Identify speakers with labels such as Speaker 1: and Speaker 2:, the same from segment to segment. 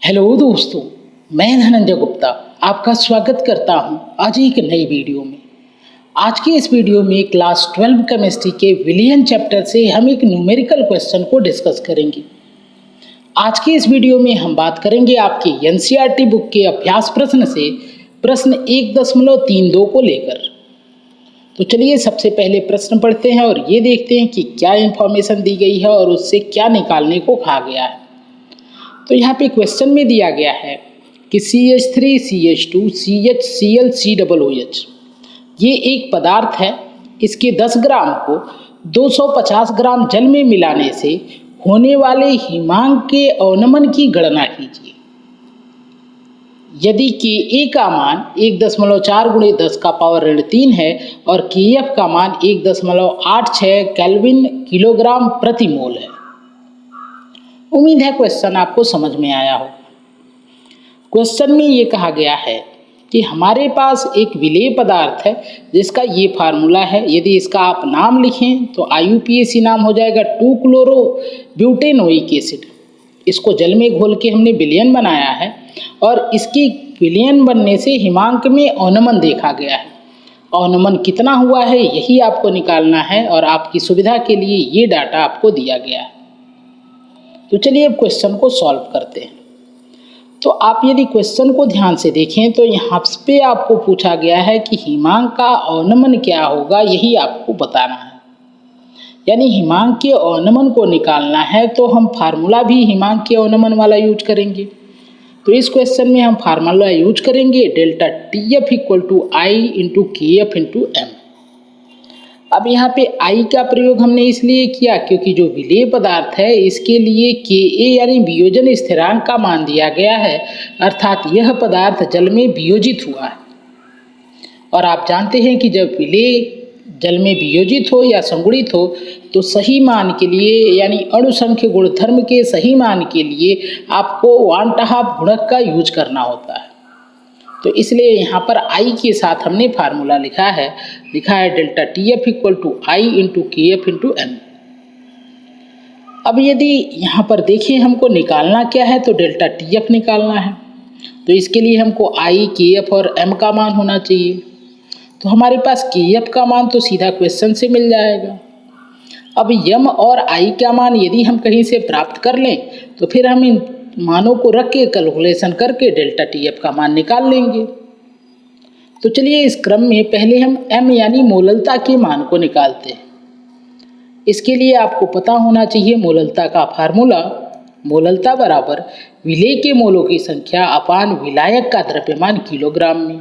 Speaker 1: Hello दोस्तों, मैं धनंजय गुप्ता आपका स्वागत करता हूं आज एक नई वीडियो में। आज के इस वीडियो में क्लास 12 केमिस्ट्री के विलियन चैप्टर से हम एक न्यूमेरिकल क्वेश्चन को डिस्कस करेंगे। आज के इस वीडियो में हम बात करेंगे आपके एनसीईआरटी बुक के अभ्यास प्रश्न से प्रश्न 1.32 को लेकर। तो चलिए सबसे पहले प्रश्न पढ़ते हैं और ये देखते हैं कि क्या इन्फॉर्मेशन दी गई है और उससे क्या निकालने को कहा गया है। तो यहाँ पे क्वेश्चन में दिया गया है कि CH3 CH2 CH Cl COOH ये एक पदार्थ है। इसके 10 ग्राम को 250 ग्राम जल में मिलाने से होने वाले हिमांक के अवनमन की गणना कीजिए। यदि Ka का मान 1.4 × 10⁻³ है और Kf का मान 1.86 केल्विन किलोग्राम प्रति मोल है। उम्मीद है क्वेश्चन आपको समझ में आया हो। क्वेश्चन में ये कहा गया है कि हमारे पास एक विलेय पदार्थ है जिसका ये फार्मूला है। यदि इसका आप नाम लिखें तो IUPAC नाम हो जाएगा 2-क्लोरोब्यूटेनोइक एसिड। इसको जल में घोल के हमने विलयन बनाया है और इसकी विलयन बनने से हिमांक में अवनमन देखा गया है। अवनमन कितना हुआ है यही आपको निकालना है और आपकी सुविधा के लिए ये डाटा आपको दिया गया है। तो चलिए अब क्वेश्चन को सॉल्व करते हैं। तो आप यदि क्वेश्चन को ध्यान से देखें तो यहाँ पे आपको पूछा गया है कि हिमांक का अवनमन क्या होगा, यही आपको बताना है। यानी हिमांक के अवनमन को निकालना है तो हम फार्मूला भी हिमांक के अवनमन वाला यूज करेंगे। तो इस क्वेश्चन में हम फार्मूला यूज करेंगे ΔTF = I × Kf × m। अब यहाँ पे I का प्रयोग हमने इसलिए किया क्योंकि जो विलेय पदार्थ है इसके लिए Ka यानी वियोजन स्थिरांक का मान दिया गया है, अर्थात यह पदार्थ जल में वियोजित हुआ है। और आप जानते हैं कि जब विलेय जल में वियोजित हो या संगुणित हो तो सही मान के लिए यानी अणुसंख्य गुणधर्म के सही मान के लिए आपको वान ट हाफ गुणक का यूज करना होता है। तो इसलिए यहाँ पर I के साथ हमने फार्मूला लिखा है ΔTF = I × Kf × m। अब यदि यहाँ पर देखें हमको निकालना क्या है तो ΔTF निकालना है। तो इसके लिए हमको I, Kf और m का मान होना चाहिए। तो हमारे पास Kf का मान तो सीधा क्वेश्चन से मिल जाएगा। अब m और I का मान यदि हम कहीं से प्राप्त कर लें तो फिर हम इन मानों को रख के कैलकुलेशन करके ΔTF का मान निकाल लेंगे। तो चलिए इस क्रम में पहले हम m यानी मोललता के मान को निकालते हैं। इसके लिए आपको पता होना चाहिए मोललता का फार्मूला। मोललता बराबर विलेय के मोलों की संख्या अपान विलायक का द्रव्यमान किलोग्राम में।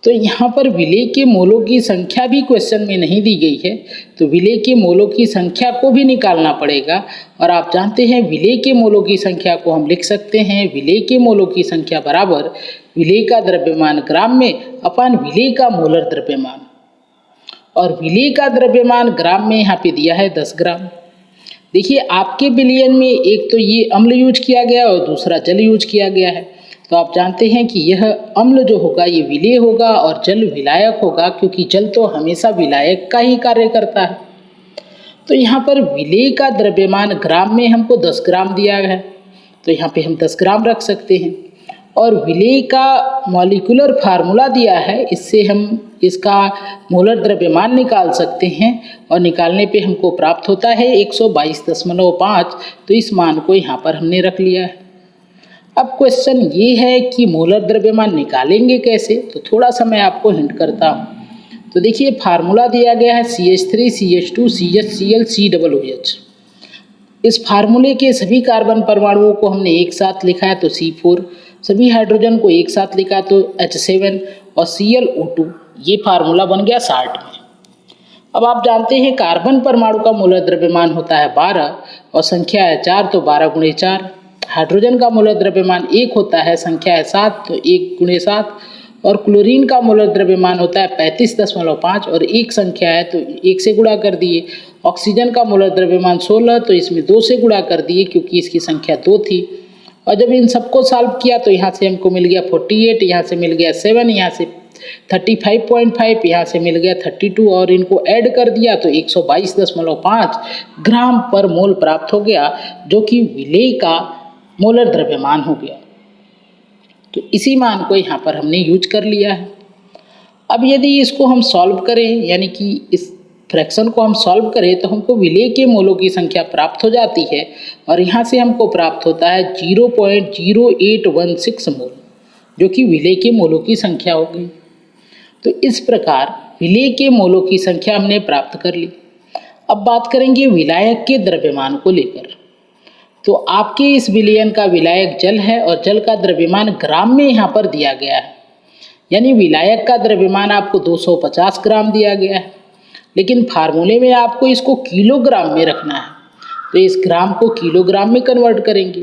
Speaker 1: तो यहाँ पर विलेय के मोलों की संख्या भी क्वेश्चन में नहीं दी गई है, तो विलेय के मोलों की संख्या को भी निकालना पड़ेगा। और आप जानते हैं विलेय के मोलों की संख्या को हम लिख सकते हैं विलेय के मोलों की संख्या बराबर विलेय का द्रव्यमान ग्राम में अपान विलेय का मोलर द्रव्यमान। और विलेय का द्रव्यमान ग्राम में यहाँ पे दिया है 10 ग्राम। देखिए आपके विलयन में एक तो ये अम्ल यूज किया गया और दूसरा जल यूज किया गया है। तो आप जानते हैं कि यह अम्ल जो होगा ये विलेय होगा और जल विलायक होगा, क्योंकि जल तो हमेशा विलायक का ही कार्य करता है। तो यहाँ पर विलेय का द्रव्यमान ग्राम में हमको 10 ग्राम दिया है, तो यहाँ पे हम 10 ग्राम रख सकते हैं। और विलेय का मॉलिक्यूलर फार्मूला दिया है, इससे हम इसका मोलर द्रव्यमान निकाल सकते हैं और निकालने पे हमको प्राप्त होता है 122.5। तो इस मान को यहाँ पर हमने रख लिया है। अब क्वेश्चन ये है कि मोलर द्रव्यमान निकालेंगे कैसे, तो थोड़ा सा मैं आपको हिंट करता हूँ। तो देखिए फार्मूला दिया गया है CH3 CH2 CH Cl COOH। इस फार्मूले के सभी कार्बन परमाणुओं को हमने एक साथ लिखा है तो C4, सभी हाइड्रोजन को एक साथ लिखा तो H7 और ClO2। ये फार्मूला बन गया 60 में। अब आप जानते हैं कार्बन परमाणु का मोलर द्रव्यमान होता है 12 और संख्या है 4, तो 12 × 4। हाइड्रोजन का मोलर द्रव्यमान 1 होता है, संख्या है 7, तो 1 × 7। और क्लोरीन का मोलर द्रव्यमान होता है 35.5 और एक संख्या है तो 1 से गुणा कर दिए। ऑक्सीजन का मोलर द्रव्यमान 16, तो इसमें 2 से गुणा कर दिए क्योंकि इसकी संख्या 2 थी। और जब इन सबको सॉल्व किया तो यहाँ से हमको मिल गया 48, यहाँ से मिल गया 7, यहाँ से 35.5, यहाँ से मिल गया 32 और इनको ऐड कर दिया तो 122.5 ग्राम पर मोल प्राप्त हो गया, जो कि विलेय का मोलर द्रव्यमान हो गया। तो इसी मान को यहाँ पर हमने यूज कर लिया है। अब यदि इसको हम सॉल्व करें, यानी कि इस फ्रैक्शन को हम सॉल्व करें, तो हमको विलेय के मोलों की संख्या प्राप्त हो जाती है और यहाँ से हमको प्राप्त होता है 0.0816 मोल, जो कि विलेय के मोलों की संख्या हो गई। तो इस प्रकार विलेय के मोलों की संख्या हमने प्राप्त कर ली। अब बात करेंगे विलायक के द्रव्यमान को लेकर। तो आपके इस विलयन का विलायक जल है और जल का द्रव्यमान ग्राम में यहाँ पर दिया गया है, यानी विलायक का द्रव्यमान आपको 250 ग्राम दिया गया है, लेकिन फार्मूले में आपको इसको किलोग्राम में रखना है। तो इस ग्राम को किलोग्राम में कन्वर्ट करेंगे।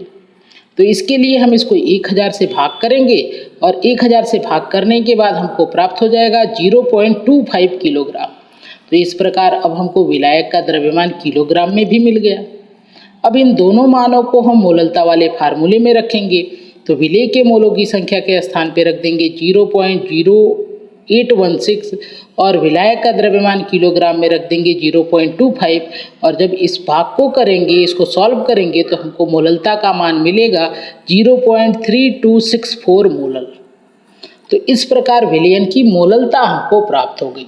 Speaker 1: तो इसके लिए हम इसको 1000 से भाग करेंगे और 1000 से भाग करने के बाद हमको प्राप्त हो जाएगा 0.25 किलोग्राम। तो इस प्रकार अब हमको विलायक का द्रव्यमान किलोग्राम में भी मिल गया। अब इन दोनों मानों को हम मोललता वाले फार्मूले में रखेंगे। तो विलेय के मोलों की संख्या के स्थान पर रख देंगे 0.0816 और विलायक का द्रव्यमान किलोग्राम में रख देंगे 0.25। और जब इस भाग को करेंगे, इसको सॉल्व करेंगे, तो हमको मोललता का मान मिलेगा 0.3264 मोलल। तो इस प्रकार विलयन की मोललता हमको प्राप्त हो गई।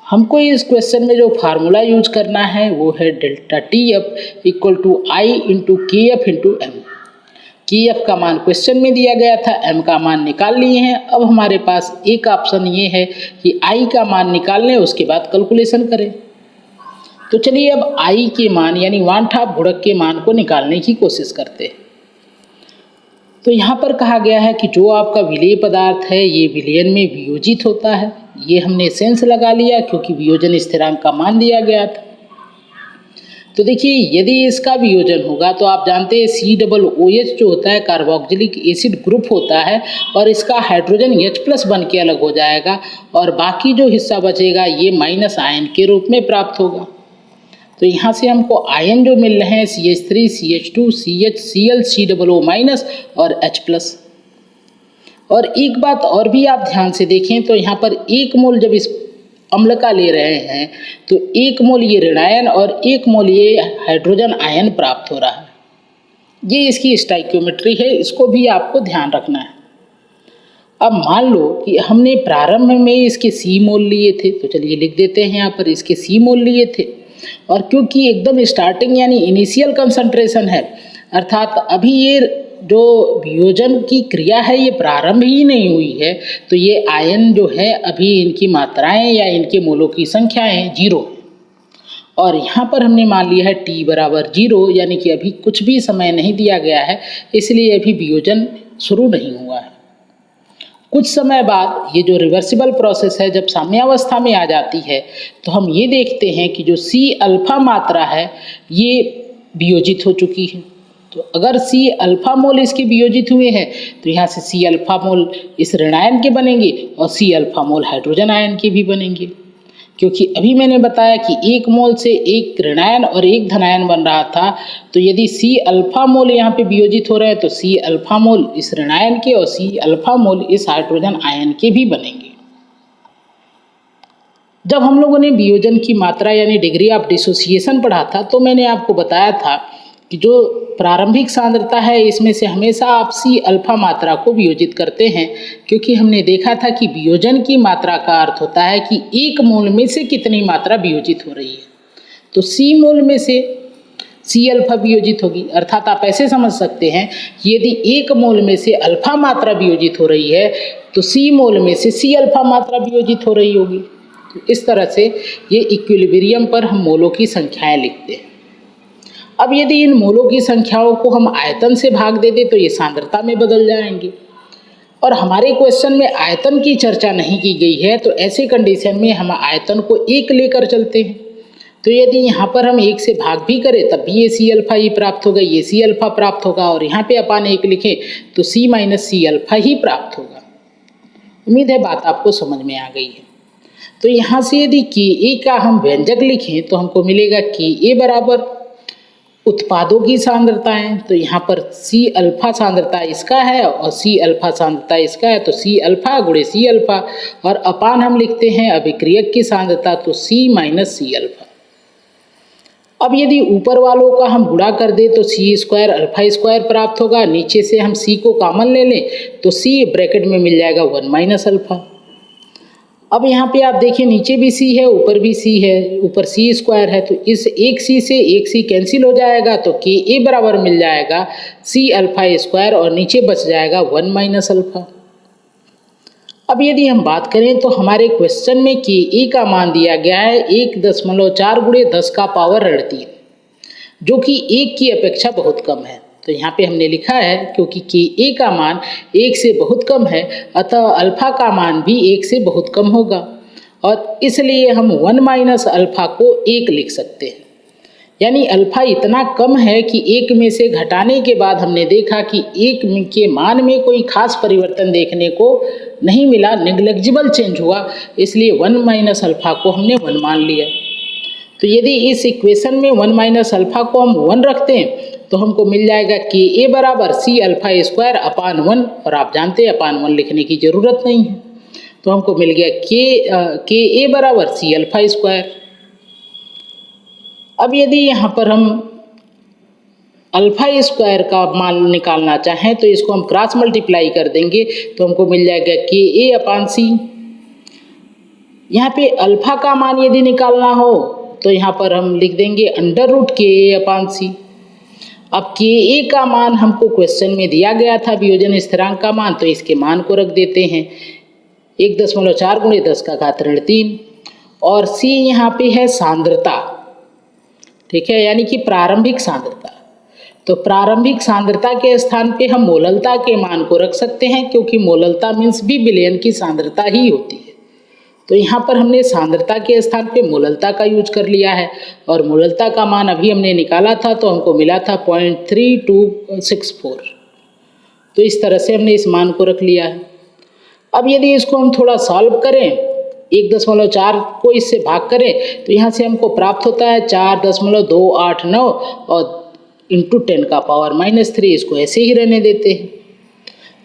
Speaker 1: हमको इस क्वेश्चन में जो फार्मूला यूज करना है वो है delta TF equal to I into KF into M। KF का मान क्वेश्चन में दिया गया था, M का मान निकाल लिए हैं। अब हमारे पास एक ऑप्शन ये है कि I का मान निकाल लें, उसके बाद कैलकुलेशन करें। तो चलिए अब I के मान यानी वन हाफ गुणक के मान को निकालने की कोशिश करते हैं। तो यहाँ पर कहा गया है कि जो आपका विलेय पदार्थ है ये विलयन में वियोजित होता है। ये हमने सेंस लगा लिया क्योंकि वियोजन स्थिरांक का मान दिया गया था। तो देखिए यदि इसका वियोजन होगा तो आप जानते हैं COOH जो होता है कार्बोक्सिलिक एसिड ग्रुप होता है और इसका हाइड्रोजन H+ बन के अलग हो जाएगा और बाकी जो हिस्सा बचेगा ये माइनस आयन के रूप में प्राप्त होगा। तो यहाँ से हमको आयन जो मिल रहे हैं CH3, CH2, CH, Cl, COO- और H+। और एक बात और भी आप ध्यान से देखें तो यहाँ पर 1 मोल जब इस अम्ल का ले रहे हैं तो 1 मोल ये ऋणायन और 1 मोल ये हाइड्रोजन आयन प्राप्त हो रहा है। ये इसकी स्टाइक्योमेट्री है, इसको भी आपको ध्यान रखना है। अब मान लो कि हमने प्रारंभ में इसके C मोल लिए थे, तो चलिए लिख देते हैं यहाँ पर इसके C मोल लिए थे। और क्योंकि एकदम स्टार्टिंग यानी इनिशियल कंसंट्रेशन है, अर्थात अभी ये जो वियोजन की क्रिया है ये प्रारंभ ही नहीं हुई है, तो ये आयन जो है अभी इनकी मात्राएं या इनके मोलों की संख्याएं 0 है। और यहाँ पर हमने मान लिया है T बराबर 0, यानी कि अभी कुछ भी समय नहीं दिया गया है, इसलिए अभी वियोजन शुरू नहीं हुआ है। कुछ समय बाद ये जो रिवर्सिबल प्रोसेस है जब साम्यावस्था में आ जाती है तो हम ये देखते हैं कि जो C अल्फा मात्रा है ये वियोजित हो चुकी है। तो अगर C अल्फा मोल इसके वियोजित हुए हैं तो यहाँ से C अल्फा मोल इस ऋणायन के बनेंगे और C अल्फा मोल हाइड्रोजन आयन के भी बनेंगे, क्योंकि अभी मैंने बताया कि 1 मोल से 1 ऋणायन और 1 धनायन बन रहा था। तो यदि C अल्फा मोल यहाँ पे वियोजित हो रहे हैं तो C अल्फा मोल इस ऋणायन के और C अल्फा मोल इस हाइड्रोजन आयन के भी बनेंगे। जब हम लोगों ने वियोजन की मात्रा यानी डिग्री ऑफ डिसोसिएशन पढ़ा था तो मैंने आपको बताया था कि जो प्रारंभिक सांद्रता है इसमें से हमेशा आप C अल्फा मात्रा को वियोजित करते हैं, क्योंकि हमने देखा था कि वियोजन की मात्रा का अर्थ होता है कि 1 मोल में से कितनी मात्रा वियोजित हो रही है। तो C मोल में से C अल्फा वियोजित होगी, अर्थात आप ऐसे समझ सकते हैं कि यदि 1 मोल में से अल्फा मात्रा वियोजित हो रही है तो C मोल में से C अल्फा मात्रा वियोजित हो रही होगी। तो इस तरह से ये इक्विलिब्रियम पर हम मोलों की संख्याएं लिखते हैं। अब यदि इन मोलों की संख्याओं को हम आयतन से भाग दे दें तो ये सांद्रता में बदल जाएंगे, और हमारे क्वेश्चन में आयतन की चर्चा नहीं की गई है, तो ऐसे कंडीशन में हम आयतन को 1 लेकर चलते हैं। तो यदि यहाँ पर हम 1 से भाग भी करें तब भी ये C अल्फा ही प्राप्त होगा, ये C अल्फा प्राप्त होगा, और यहाँ पे अपन 1 लिखें तो C माइनस C अल्फा ही प्राप्त होगा। उम्मीद है बात आपको समझ में आ गई है। तो यहाँ से यदि Ka का हम व्यंजक लिखें तो हमको मिलेगा Ka बराबर उत्पादों की सांद्रताएं। तो यहाँ पर C अल्फा सांद्रता इसका है और C अल्फा सांद्रता इसका है, तो C अल्फा गुणे C अल्फा, और अपान हम लिखते हैं अभिक्रियक की सांद्रता, तो C माइनस C अल्फा। अब यदि ऊपर वालों का हम गुणा कर दें तो सी स्क्वायर अल्फा स्क्वायर प्राप्त होगा। नीचे से हम सी को कॉमन ले लें तो सी ब्रैकेट में मिल जाएगा 1 माइनस अल्फा। अब यहाँ पे आप देखिए नीचे भी सी है ऊपर भी सी है, ऊपर सी स्क्वायर है, तो इस एक सी से एक सी कैंसिल हो जाएगा तो के ए बराबर मिल जाएगा सी अल्फा स्क्वायर और नीचे बच जाएगा 1 माइनस अल्फा। अब यदि हम बात करें तो हमारे क्वेश्चन में के ए का मान दिया गया है 1.4 गुणे 10 का पावर ऋण 3, जो कि 1 की अपेक्षा बहुत कम है। तो यहाँ पे हमने लिखा है क्योंकि के ए का मान 1 से बहुत कम है अतः अल्फा का मान भी 1 से बहुत कम होगा और इसलिए हम 1 माइनस अल्फा को 1 लिख सकते हैं। यानी अल्फा इतना कम है कि 1 में से घटाने के बाद हमने देखा कि 1 के मान में कोई खास परिवर्तन देखने को नहीं मिला, नेग्लिजिबल चेंज हुआ, इसलिए 1 माइनस अल्फा को हमने 1 मान लिया। तो यदि इस इक्वेशन में 1 माइनस अल्फा को हम 1 रखते हैं तो हमको मिल जाएगा के ए बराबर सी अल्फा स्क्वायर अपान 1, और आप जानते हैं अपान 1 लिखने की ज़रूरत नहीं है। तो हमको मिल गया के ए बराबर सी अल्फा स्क्वायर। अब यदि यहाँ पर हम अल्फा स्क्वायर का मान निकालना चाहें तो इसको हम क्रॉस मल्टीप्लाई कर देंगे तो हमको मिल जाएगा के ए अपान सी। यहाँ पे अल्फा का मान यदि निकालना हो तो यहाँ पर हम लिख देंगे अंडर रूट के ए अपान सी। अब के ए का मान हमको क्वेश्चन में दिया गया था वियोजन स्थिरांक का मान, तो इसके मान को रख देते हैं 1.4 गुणे 10 का घात ऋण 3 और सी यहाँ पे है सांद्रता, ठीक है, यानी कि प्रारंभिक सांद्रता। तो प्रारंभिक सांद्रता के स्थान पे हम मोललता के मान को रख सकते हैं क्योंकि मोललता मीन्स भी विलयन की सांद्रता ही होती है। तो यहाँ पर हमने सांद्रता के स्थान पे मोललता का यूज कर लिया है और मोललता का मान अभी हमने निकाला था तो हमको मिला था 0.3264। तो इस तरह से हमने इस मान को रख लिया है। अब यदि इसको हम थोड़ा सॉल्व करें, 1.4 को इससे भाग करें तो यहाँ से हमको प्राप्त होता है 4.289 और इंटू 10 का पावर -3, इसको ऐसे ही रहने देते हैं।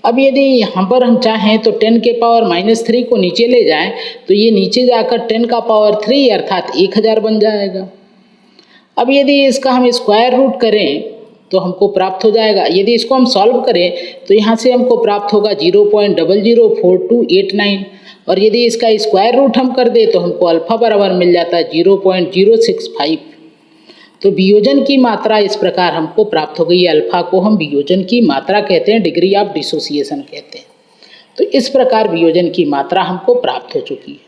Speaker 1: अब यदि यहाँ पर हम चाहें तो 10 के पावर -3 को नीचे ले जाएं तो ये नीचे जाकर 10 का पावर 3 अर्थात 1000 बन जाएगा। अब यदि इसका हम स्क्वायर रूट करें तो हमको प्राप्त हो जाएगा, यदि इसको हम सॉल्व करें तो यहाँ से हमको प्राप्त होगा 0.004289 और यदि इसका स्क्वायर रूट हम कर दें तो हमको अल्फा बराबर मिल जाता है 0.065। तो वियोजन की मात्रा इस प्रकार हमको प्राप्त हो गई। अल्फा को हम वियोजन की मात्रा कहते हैं, डिग्री ऑफ डिसोसिएशन कहते हैं। तो इस प्रकार वियोजन की मात्रा हमको प्राप्त हो चुकी है।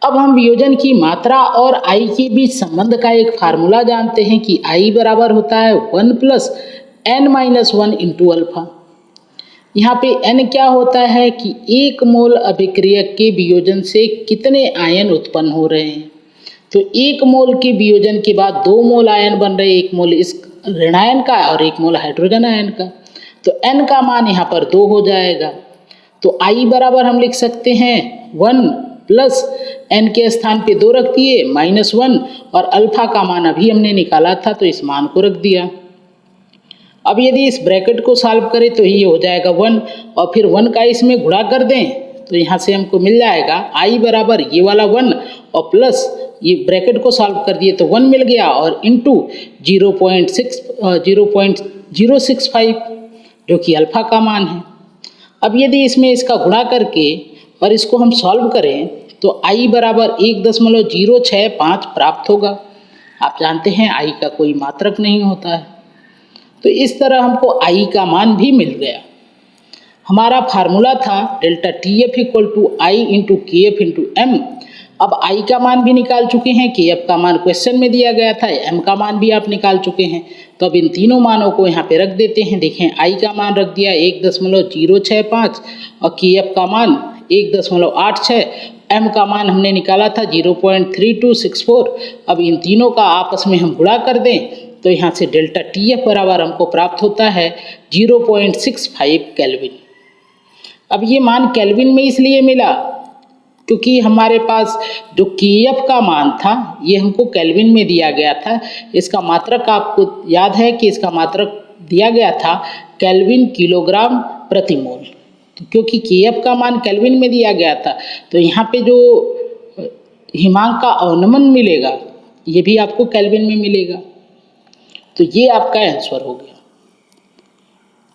Speaker 1: अब हम वियोजन की मात्रा और आई के बीच संबंध का एक फार्मूला जानते हैं कि आई बराबर होता है 1 + n-1 इंटू अल्फा। यहाँ पे n क्या होता है कि 1 मोल अभिक्रियक के वियोजन से कितने आयन उत्पन्न हो रहे हैं। तो 1 मोल के वियोजन के बाद 2 मोल आयन बन रहे, 1 मोल इस ऋणायन का और 1 मोल हाइड्रोजन आयन का। तो n का मान यहाँ पर 2 हो जाएगा। तो I बराबर हम लिख सकते हैं 1 + n के स्थान पे 2 रख दिए -1 और अल्फा का मान अभी हमने निकाला था तो इस मान को रख दिया। अब यदि इस ब्रैकेट को सॉल्व करें तो ये हो जाएगा 1 और फिर 1 का इसमें गुणा कर दें तो यहाँ से हमको मिल जाएगा I बराबर ये वाला 1 और प्लस ये ब्रैकेट को सॉल्व कर दिए तो 1 मिल गया और इंटू 0.065 जो कि अल्फा का मान है। अब यदि इसमें इसका गुणा करके और इसको हम सॉल्व करें तो I बराबर 1.065 प्राप्त होगा। आप जानते हैं I का कोई मात्रक नहीं होता है। तो इस तरह हमको I का मान भी मिल गया। हमारा फार्मूला था delta TF = I × KF × M। अब I का मान भी निकाल चुके हैं, KF का मान क्वेश्चन में दिया गया था, M का मान भी आप निकाल चुके हैं। तो अब इन तीनों मानों को यहाँ पे रख देते हैं। देखें I का मान रख दिया 1.065 और KF का मान 1.86, M का मान हमने निकाला था 0.3264। अब इन तीनों का आपस में हम गुणा कर दें तो यहाँ से डेल्टा TF बराबर हमको प्राप्त होता है 0.65 केल्विन। अब ये मान केल्विन में इसलिए मिला क्योंकि हमारे पास जो KF का मान था ये हमको केल्विन में दिया गया था। इसका मात्रक आपको याद है कि इसका मात्रक दिया गया था केल्विन किलोग्राम प्रति मोल। तो क्योंकि KF का मान केल्विन में दिया गया था तो यहाँ पे जो हिमांक का अवनमन मिलेगा ये भी आपको केल्विन में मिलेगा। तो ये आपका आंसर हो गया।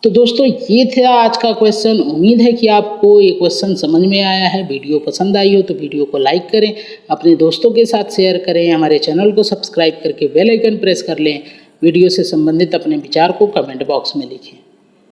Speaker 1: तो दोस्तों ये था आज का क्वेश्चन। उम्मीद है कि आपको ये क्वेश्चन समझ में आया है। वीडियो पसंद आई हो तो वीडियो को लाइक करें, अपने दोस्तों के साथ शेयर करें, हमारे चैनल को सब्सक्राइब करके बेल आइकन प्रेस कर लें। वीडियो से संबंधित अपने विचार को कमेंट बॉक्स में लिखें।